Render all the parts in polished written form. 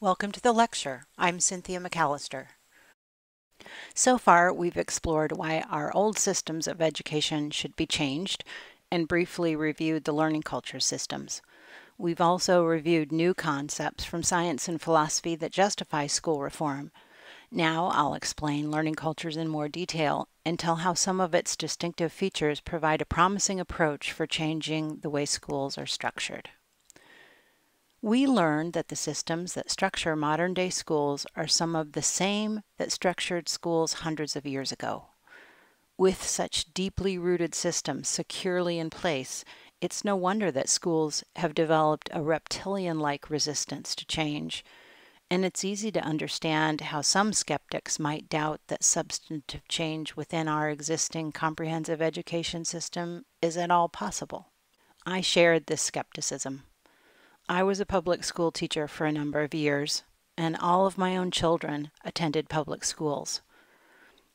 Welcome to the lecture. I'm Cynthia McCallister. So far, we've explored why our old systems of education should be changed and briefly reviewed the learning culture systems. We've also reviewed new concepts from science and philosophy that justify school reform. Now I'll explain learning cultures in more detail and tell how some of its distinctive features provide a promising approach for changing the way schools are structured. We learned that the systems that structure modern-day schools are some of the same that structured schools hundreds of years ago. With such deeply rooted systems securely in place, it's no wonder that schools have developed a reptilian-like resistance to change, and it's easy to understand how some skeptics might doubt that substantive change within our existing comprehensive education system is at all possible. I shared this skepticism. I was a public school teacher for a number of years, and all of my own children attended public schools.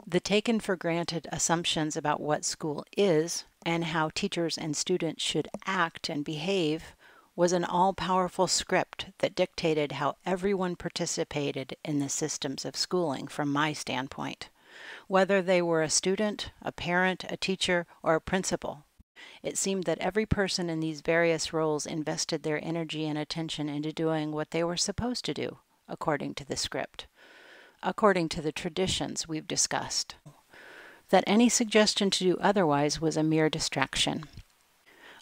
The taken for granted assumptions about what school is and how teachers and students should act and behave was an all-powerful script that dictated how everyone participated in the systems of schooling from my standpoint, whether they were a student, a parent, a teacher, or a principal. It seemed that every person in these various roles invested their energy and attention into doing what they were supposed to do, according to the script, according to the traditions we've discussed. That any suggestion to do otherwise was a mere distraction.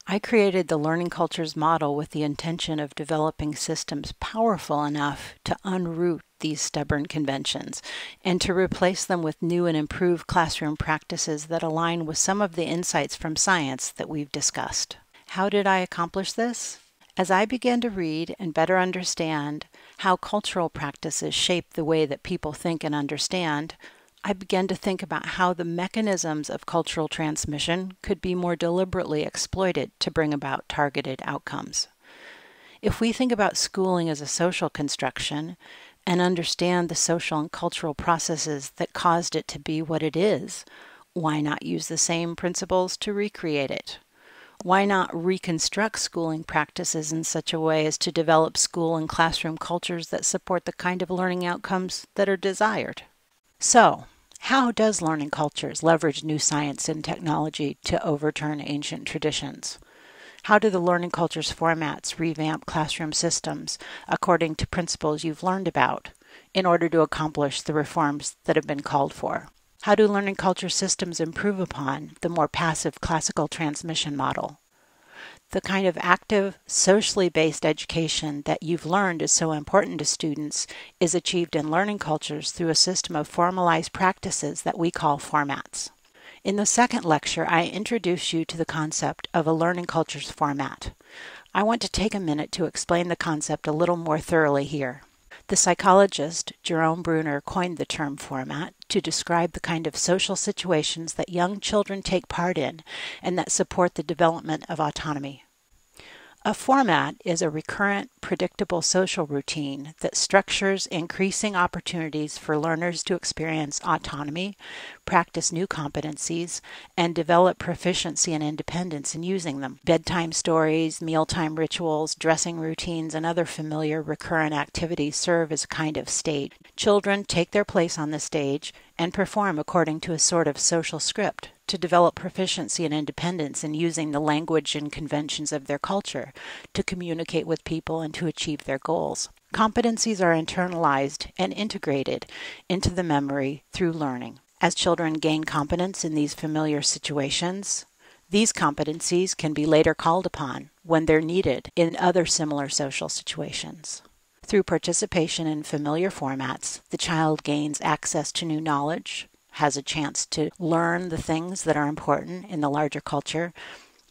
I created the learning cultures model with the intention of developing systems powerful enough to unroot these stubborn conventions and to replace them with new and improved classroom practices that align with some of the insights from science that we've discussed. How did I accomplish this? As I began to read and better understand how cultural practices shape the way that people think and understand, I began to think about how the mechanisms of cultural transmission could be more deliberately exploited to bring about targeted outcomes. If we think about schooling as a social construction and understand the social and cultural processes that caused it to be what it is, why not use the same principles to recreate it? Why not reconstruct schooling practices in such a way as to develop school and classroom cultures that support the kind of learning outcomes that are desired? So, how does learning cultures leverage new science and technology to overturn ancient traditions? How do the learning cultures formats revamp classroom systems according to principles you've learned about in order to accomplish the reforms that have been called for? How do learning culture systems improve upon the more passive classical transmission model? The kind of active, socially based education that you've learned is so important to students is achieved in learning cultures through a system of formalized practices that we call formats. In the second lecture, I introduce you to the concept of a learning cultures format. I want to take a minute to explain the concept a little more thoroughly here. The psychologist Jerome Bruner coined the term format to describe the kind of social situations that young children take part in and that support the development of autonomy. A format is a recurrent, predictable social routine that structures increasing opportunities for learners to experience autonomy, practice new competencies, and develop proficiency and independence in using them. Bedtime stories, mealtime rituals, dressing routines, and other familiar recurrent activities serve as a kind of stage. Children take their place on the stage and perform according to a sort of social script to develop proficiency and independence in using the language and conventions of their culture to communicate with people and to achieve their goals. Competencies are internalized and integrated into the memory through learning. As children gain competence in these familiar situations, these competencies can be later called upon when they're needed in other similar social situations. Through participation in familiar formats, the child gains access to new knowledge, has a chance to learn the things that are important in the larger culture,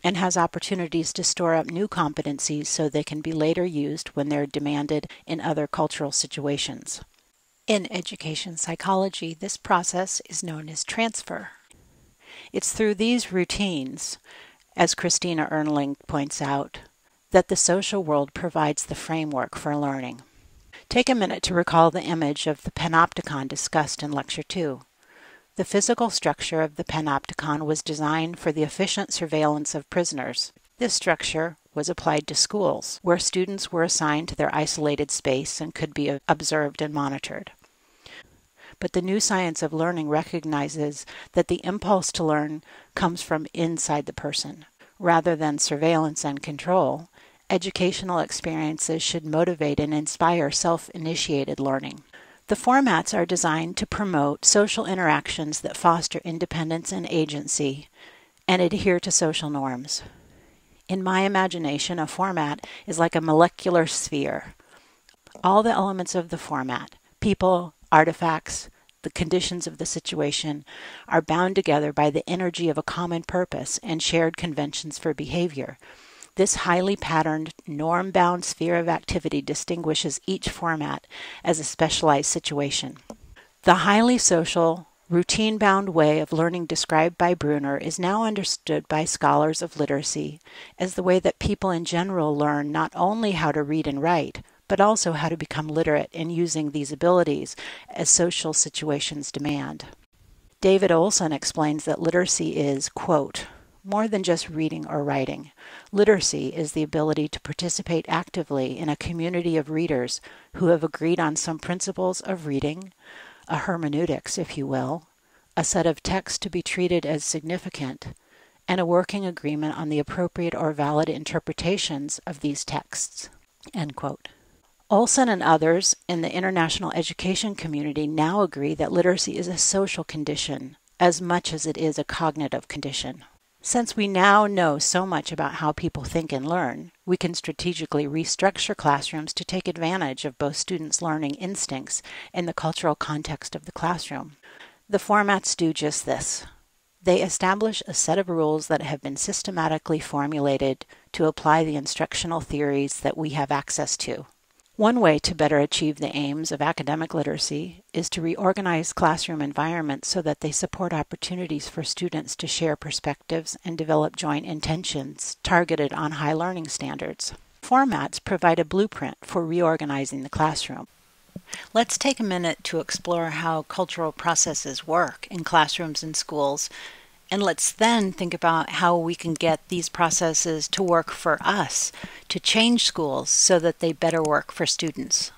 and has opportunities to store up new competencies so they can be later used when they're demanded in other cultural situations. In education psychology, this process is known as transfer. It's through these routines, as Christina Ernling points out, that the social world provides the framework for learning. Take a minute to recall the image of the panopticon discussed in Lecture 2. The physical structure of the panopticon was designed for the efficient surveillance of prisoners. This structure was applied to schools, where students were assigned to their isolated space and could be observed and monitored. But the new science of learning recognizes that the impulse to learn comes from inside the person. Rather than surveillance and control, educational experiences should motivate and inspire self-initiated learning. The formats are designed to promote social interactions that foster independence and agency and adhere to social norms. In my imagination, a format is like a molecular sphere. All the elements of the format, people, artifacts, the conditions of the situation, are bound together by the energy of a common purpose and shared conventions for behavior. This highly patterned, norm-bound sphere of activity distinguishes each format as a specialized situation. The highly social, routine-bound way of learning described by Bruner is now understood by scholars of literacy as the way that people in general learn not only how to read and write, but also how to become literate in using these abilities as social situations demand. David Olson explains that literacy is, quote, more than just reading or writing. Literacy is the ability to participate actively in a community of readers who have agreed on some principles of reading, a hermeneutics, if you will, a set of texts to be treated as significant, and a working agreement on the appropriate or valid interpretations of these texts, end quote. Olson and others in the international education community now agree that literacy is a social condition as much as it is a cognitive condition. Since we now know so much about how people think and learn, we can strategically restructure classrooms to take advantage of both students' learning instincts and the cultural context of the classroom. The formats do just this. They establish a set of rules that have been systematically formulated to apply the instructional theories that we have access to. One way to better achieve the aims of academic literacy is to reorganize classroom environments so that they support opportunities for students to share perspectives and develop joint intentions targeted on high learning standards. Formats provide a blueprint for reorganizing the classroom. Let's take a minute to explore how cultural processes work in classrooms and schools, and let's then think about how we can get these processes to work for us, to change schools so that they better work for students.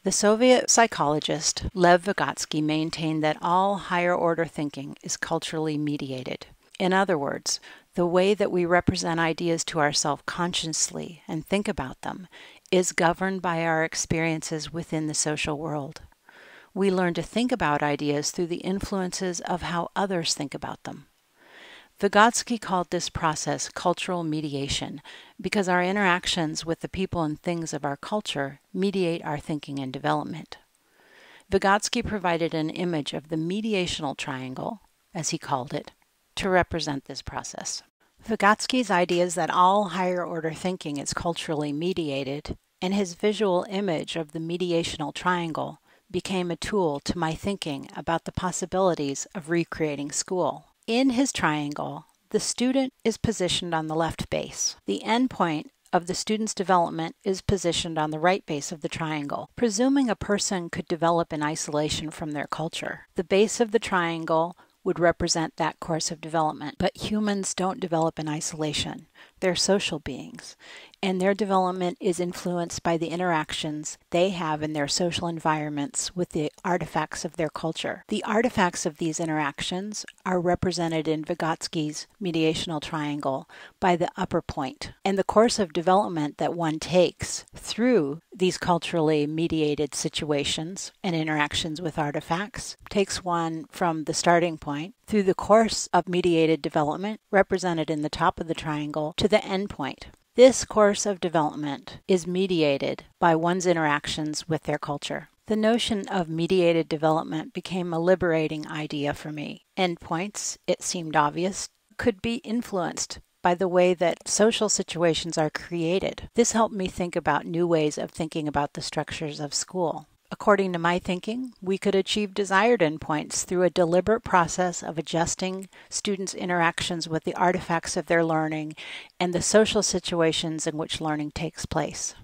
The Soviet psychologist Lev Vygotsky maintained that all higher-order thinking is culturally mediated. In other words, the way that we represent ideas to ourselves consciously and think about them is governed by our experiences within the social world. We learn to think about ideas through the influences of how others think about them. Vygotsky called this process cultural mediation because our interactions with the people and things of our culture mediate our thinking and development. Vygotsky provided an image of the mediational triangle, as he called it, to represent this process. Vygotsky's idea is that all higher-order thinking is culturally mediated, and his visual image of the mediational triangle became a tool to my thinking about the possibilities of recreating school. In his triangle, the student is positioned on the left base. The endpoint of the student's development is positioned on the right base of the triangle. Presuming a person could develop in isolation from their culture, the base of the triangle would represent that course of development. But humans don't develop in isolation. They're social beings, and their development is influenced by the interactions they have in their social environments with the artifacts of their culture. The artifacts of these interactions are represented in Vygotsky's mediational triangle by the upper point, and the course of development that one takes through these culturally mediated situations and interactions with artifacts takes one from the starting point through the course of mediated development, represented in the top of the triangle, to the end point. This course of development is mediated by one's interactions with their culture. The notion of mediated development became a liberating idea for me. Endpoints, it seemed obvious, could be influenced by the way that social situations are created. This helped me think about new ways of thinking about the structures of school. According to my thinking, we could achieve desired endpoints through a deliberate process of adjusting students' interactions with the artifacts of their learning and the social situations in which learning takes place.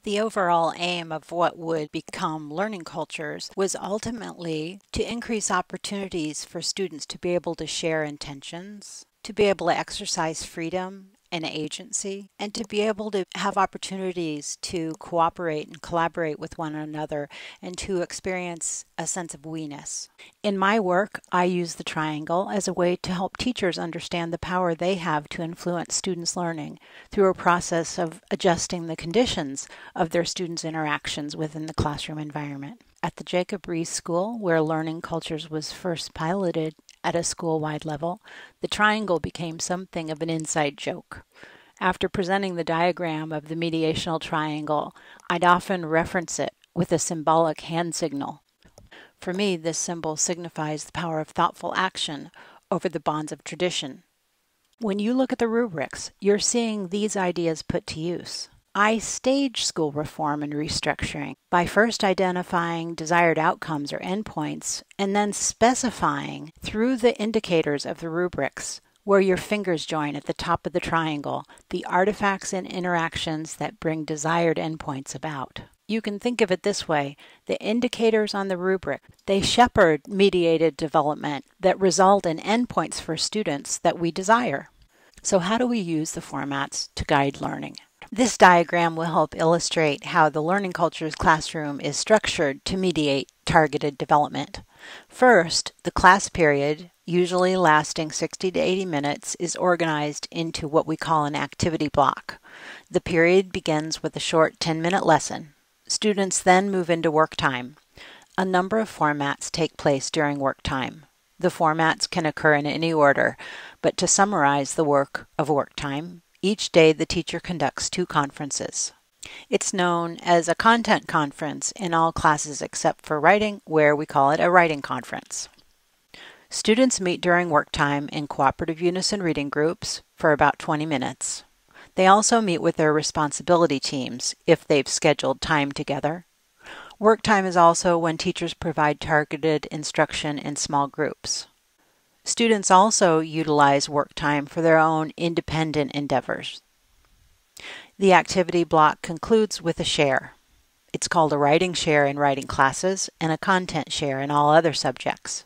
The overall aim of what would become learning cultures was ultimately to increase opportunities for students to be able to share intentions, to be able to exercise freedom and agency, and to be able to have opportunities to cooperate and collaborate with one another and to experience a sense of we-ness. In my work, I use the triangle as a way to help teachers understand the power they have to influence students' learning through a process of adjusting the conditions of their students' interactions within the classroom environment. At the Jacob Riis School, where learning cultures was first piloted at a school-wide level, the triangle became something of an inside joke. After presenting the diagram of the mediational triangle, I'd often reference it with a symbolic hand signal. For me, this symbol signifies the power of thoughtful action over the bonds of tradition. When you look at the rubrics, you're seeing these ideas put to use. I stage school reform and restructuring by first identifying desired outcomes or endpoints and then specifying through the indicators of the rubrics where your fingers join at the top of the triangle the artifacts and interactions that bring desired endpoints about. You can think of it this way: the indicators on the rubric, they shepherd mediated development that result in endpoints for students that we desire. So how do we use the formats to guide learning? This diagram will help illustrate how the Learning Cultures classroom is structured to mediate targeted development. First, the class period, usually lasting 60 to 80 minutes, is organized into what we call an activity block. The period begins with a short 10-minute lesson. Students then move into work time. A number of formats take place during work time. The formats can occur in any order, but to summarize the work of work time, each day the teacher conducts 2 conferences. It's known as a content conference in all classes except for writing, where we call it a writing conference. Students meet during work time in cooperative unison reading groups for about 20 minutes. They also meet with their responsibility teams if they've scheduled time together. Work time is also when teachers provide targeted instruction in small groups. Students also utilize work time for their own independent endeavors. The activity block concludes with a share. It's called a writing share in writing classes and a content share in all other subjects.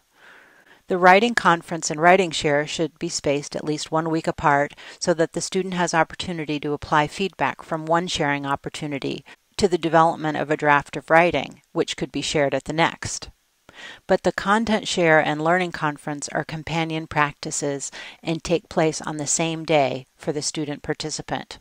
The writing conference and writing share should be spaced at least 1 week apart so that the student has opportunity to apply feedback from one sharing opportunity to the development of a draft of writing, which could be shared at the next. But the content share and learning conference are companion practices and take place on the same day for the student participant.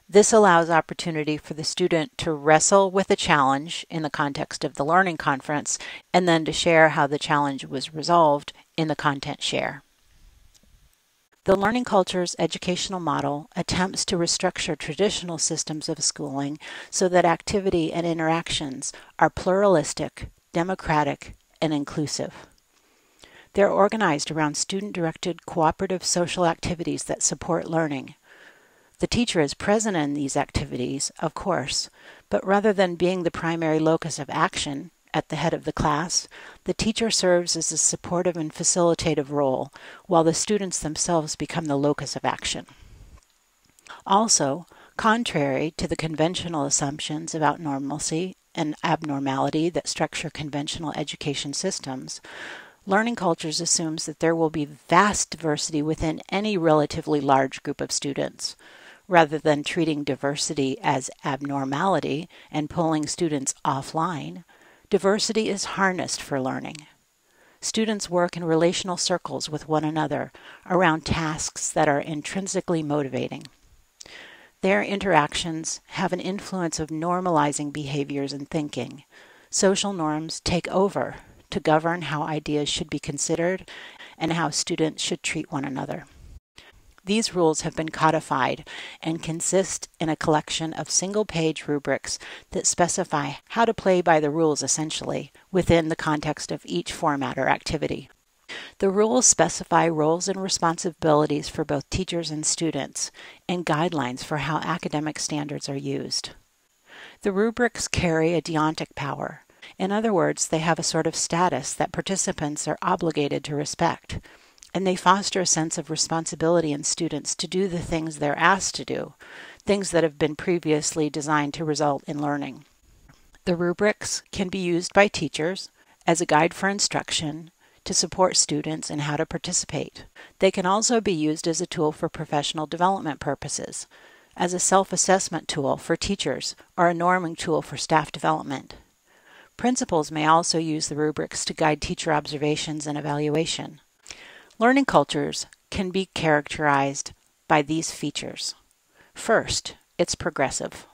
This allows opportunity for the student to wrestle with a challenge in the context of the learning conference and then to share how the challenge was resolved in the content share. The Learning Cultures educational model attempts to restructure traditional systems of schooling so that activity and interactions are pluralistic, democratic, and inclusive. They're organized around student-directed cooperative social activities that support learning. The teacher is present in these activities, of course, but rather than being the primary locus of action at the head of the class, the teacher serves as a supportive and facilitative role, while the students themselves become the locus of action. Also, contrary to the conventional assumptions about normalcy and abnormality that structure conventional education systems, Learning Cultures assumes that there will be vast diversity within any relatively large group of students. Rather than treating diversity as abnormality and pulling students offline, diversity is harnessed for learning. Students work in relational circles with one another around tasks that are intrinsically motivating. Their interactions have an influence of normalizing behaviors and thinking. Social norms take over to govern how ideas should be considered and how students should treat one another. These rules have been codified and consist in a collection of single-page rubrics that specify how to play by the rules, essentially, within the context of each format or activity. The rules specify roles and responsibilities for both teachers and students, and guidelines for how academic standards are used. The rubrics carry a deontic power. In other words, they have a sort of status that participants are obligated to respect, and they foster a sense of responsibility in students to do the things they're asked to do, things that have been previously designed to result in learning. The rubrics can be used by teachers as a guide for instruction, to support students in how to participate. They can also be used as a tool for professional development purposes, as a self-assessment tool for teachers, or a norming tool for staff development. Principals may also use the rubrics to guide teacher observations and evaluation. Learning cultures can be characterized by these features. First, it's progressive.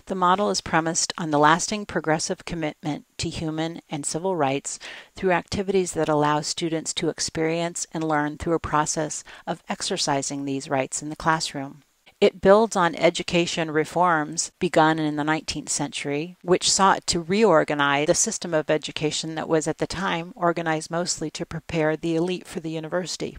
The model is premised on the lasting progressive commitment to human and civil rights through activities that allow students to experience and learn through a process of exercising these rights in the classroom. It builds on education reforms begun in the 19th century, which sought to reorganize the system of education that was at the time organized mostly to prepare the elite for the university.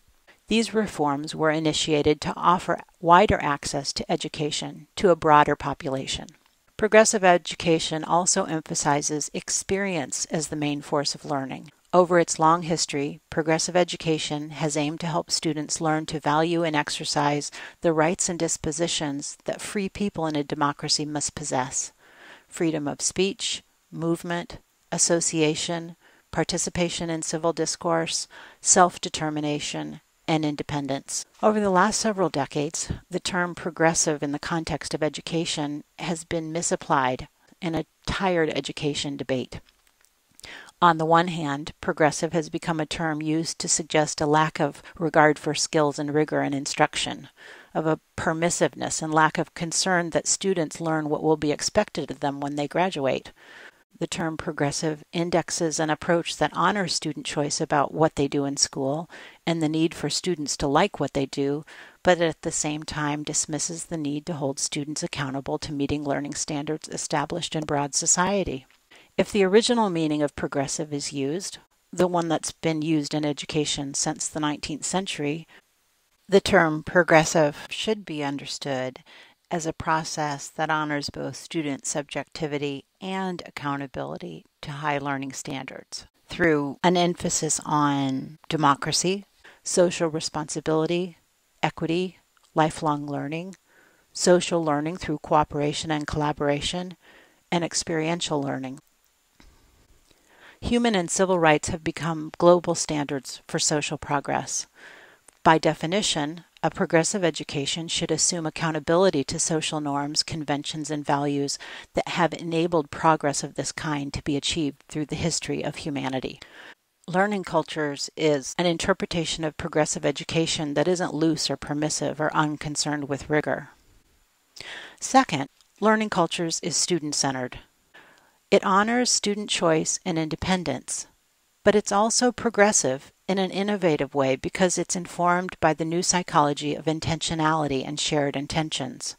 These reforms were initiated to offer wider access to education to a broader population. Progressive education also emphasizes experience as the main force of learning. Over its long history, progressive education has aimed to help students learn to value and exercise the rights and dispositions that free people in a democracy must possess: freedom of speech, movement, association, participation in civil discourse, self-determination, and independence. Over the last several decades, the term progressive in the context of education has been misapplied in a tired education debate. On the one hand, progressive has become a term used to suggest a lack of regard for skills and rigor in instruction, of a permissiveness and lack of concern that students learn what will be expected of them when they graduate. The term progressive indexes an approach that honors student choice about what they do in school and the need for students to like what they do, but at the same time dismisses the need to hold students accountable to meeting learning standards established in broad society. If the original meaning of progressive is used, the one that's been used in education since the 19th century, the term progressive should be understood as a process that honors both student subjectivity and accountability to high learning standards through an emphasis on democracy, social responsibility, equity, lifelong learning, social learning through cooperation and collaboration, and experiential learning. Human and civil rights have become global standards for social progress. By definition, a progressive education should assume accountability to social norms, conventions, and values that have enabled progress of this kind to be achieved through the history of humanity. Learning cultures is an interpretation of progressive education that isn't loose or permissive or unconcerned with rigor. Second, learning cultures is student-centered. It honors student choice and independence, but it's also progressive in an innovative way because it's informed by the new psychology of intentionality and shared intentions.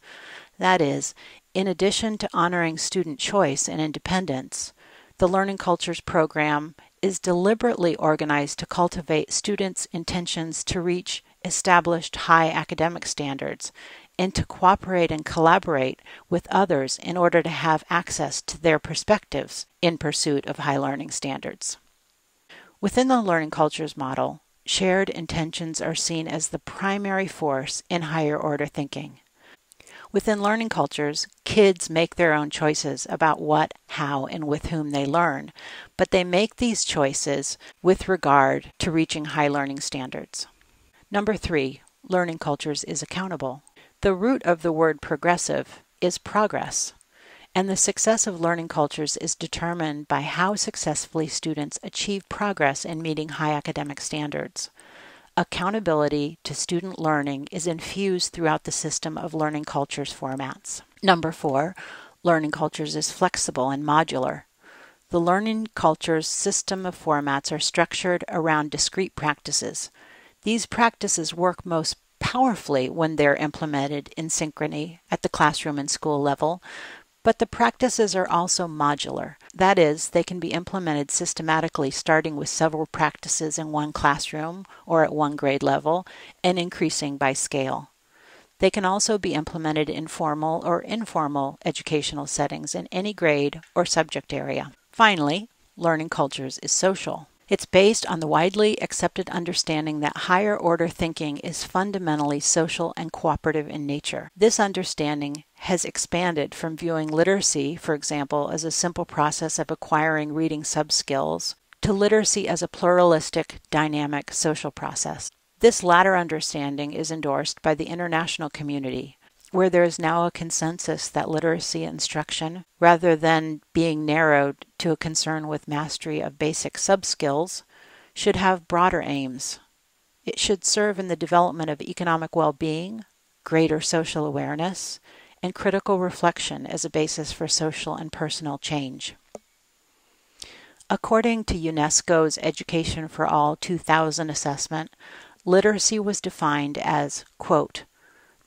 That is, in addition to honoring student choice and independence, the Learning Cultures program is deliberately organized to cultivate students' intentions to reach established high academic standards and to cooperate and collaborate with others in order to have access to their perspectives in pursuit of high learning standards. Within the Learning Cultures model, shared intentions are seen as the primary force in higher order thinking. Within learning cultures, kids make their own choices about what, how, and with whom they learn, but they make these choices with regard to reaching high learning standards. Number 3, learning cultures is accountable. The root of the word progressive is progress, and the success of learning cultures is determined by how successfully students achieve progress in meeting high academic standards. Accountability to student learning is infused throughout the system of learning cultures formats. Number 4, learning cultures is flexible and modular. The learning cultures system of formats are structured around discrete practices. These practices work most powerfully when they're implemented in synchrony at the classroom and school level, but the practices are also modular. That is, they can be implemented systematically starting with several practices in one classroom or at one grade level and increasing by scale. They can also be implemented in formal or informal educational settings in any grade or subject area. Finally, learning cultures is social. It's based on the widely accepted understanding that higher order thinking is fundamentally social and cooperative in nature. This understanding has expanded from viewing literacy, for example, as a simple process of acquiring reading subskills, to literacy as a pluralistic, dynamic social process. This latter understanding is endorsed by the international community, where there is now a consensus that literacy instruction, rather than being narrowed to a concern with mastery of basic sub-skills, should have broader aims. It should serve in the development of economic well-being, greater social awareness, and critical reflection as a basis for social and personal change. According to UNESCO's Education for All 2000 assessment, literacy was defined as, quote,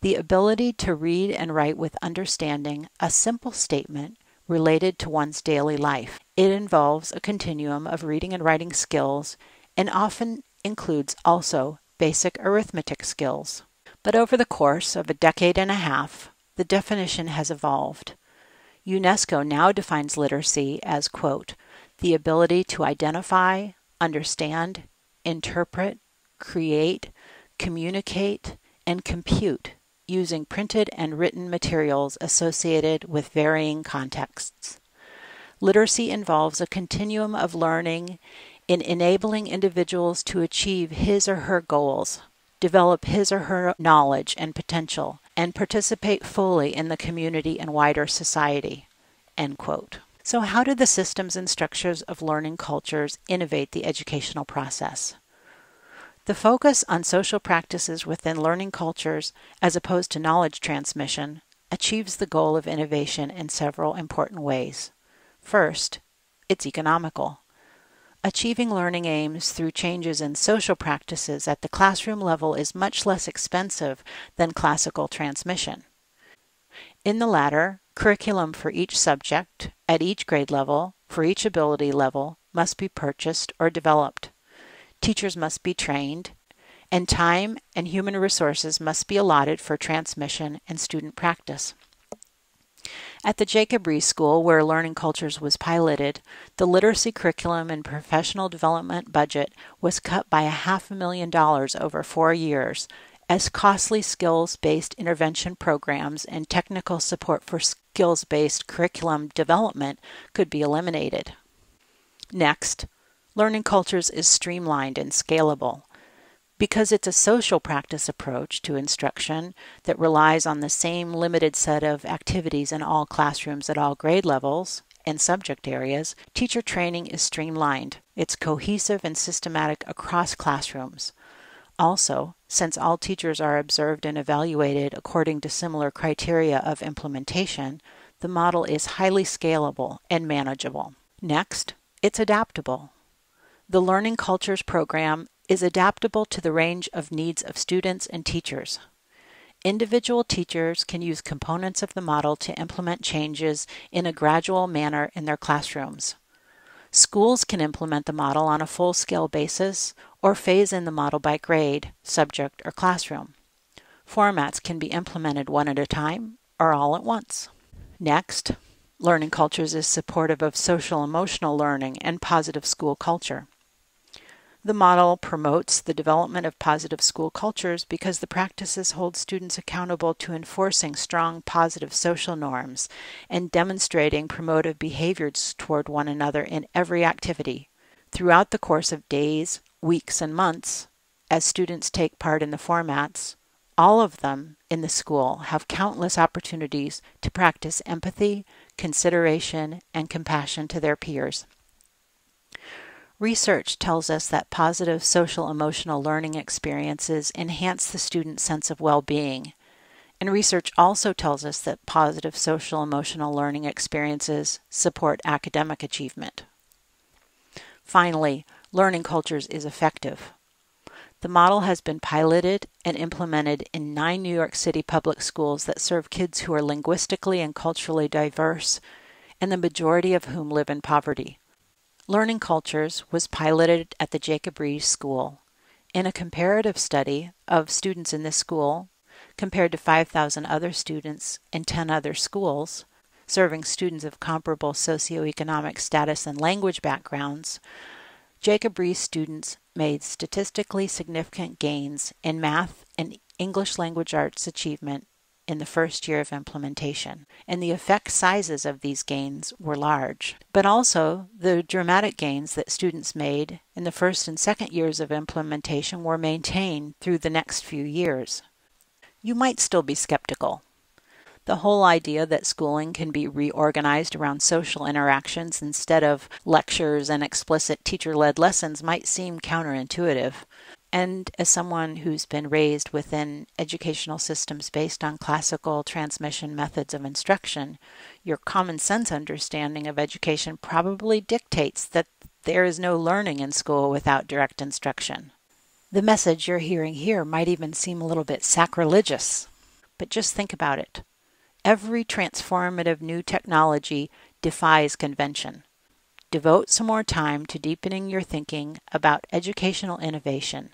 the ability to read and write with understanding a simple statement related to one's daily life. It involves a continuum of reading and writing skills and often includes also basic arithmetic skills. But over the course of a decade and a half, the definition has evolved. UNESCO now defines literacy as, quote, the ability to identify, understand, interpret, create, communicate, and compute using printed and written materials associated with varying contexts. Literacy involves a continuum of learning in enabling individuals to achieve his or her goals, develop his or her knowledge and potential, and participate fully in the community and wider society, end quote. So how do the systems and structures of learning cultures innovate the educational process? The focus on social practices within learning cultures, as opposed to knowledge transmission, achieves the goal of innovation in several important ways. First, it's economical. Achieving learning aims through changes in social practices at the classroom level is much less expensive than classical transmission. In the latter, curriculum for each subject, at each grade level, for each ability level, must be purchased or developed. Teachers must be trained, and time and human resources must be allotted for transmission and student practice. At the Jacob Riis School, where Learning Cultures was piloted, the literacy curriculum and professional development budget was cut by $500,000 over 4 years, as costly skills-based intervention programs and technical support for skills-based curriculum development could be eliminated. Next, Learning Cultures is streamlined and scalable. Because it's a social practice approach to instruction that relies on the same limited set of activities in all classrooms at all grade levels and subject areas, teacher training is streamlined. It's cohesive and systematic across classrooms. Also, since all teachers are observed and evaluated according to similar criteria of implementation, the model is highly scalable and manageable. Next, it's adaptable. The Learning Cultures program is adaptable to the range of needs of students and teachers. Individual teachers can use components of the model to implement changes in a gradual manner in their classrooms. Schools can implement the model on a full-scale basis or phase in the model by grade, subject, or classroom. Formats can be implemented one at a time or all at once. Next, Learning Cultures is supportive of social-emotional learning and positive school culture. The model promotes the development of positive school cultures because the practices hold students accountable to enforcing strong positive social norms and demonstrating promotive behaviors toward one another in every activity. Throughout the course of days, weeks, and months, as students take part in the formats, all of them in the school have countless opportunities to practice empathy, consideration, and compassion to their peers. Research tells us that positive social-emotional learning experiences enhance the student's sense of well-being, and research also tells us that positive social-emotional learning experiences support academic achievement. Finally, Learning Cultures is effective. The model has been piloted and implemented in 9 New York City public schools that serve kids who are linguistically and culturally diverse, and the majority of whom live in poverty. Learning Cultures was piloted at the Jacob Riis School. In a comparative study of students in this school, compared to 5,000 other students in 10 other schools, serving students of comparable socioeconomic status and language backgrounds, Jacob Riis students made statistically significant gains in math and English language arts achievement in the first year of implementation, and the effect sizes of these gains were large. But also, the dramatic gains that students made in the first and second years of implementation were maintained through the next few years. You might still be skeptical. The whole idea that schooling can be reorganized around social interactions instead of lectures and explicit teacher-led lessons might seem counterintuitive. And as someone who's been raised within educational systems based on classical transmission methods of instruction, your common sense understanding of education probably dictates that there is no learning in school without direct instruction. The message you're hearing here might even seem a little bit sacrilegious, but just think about it. Every transformative new technology defies convention. Devote some more time to deepening your thinking about educational innovation.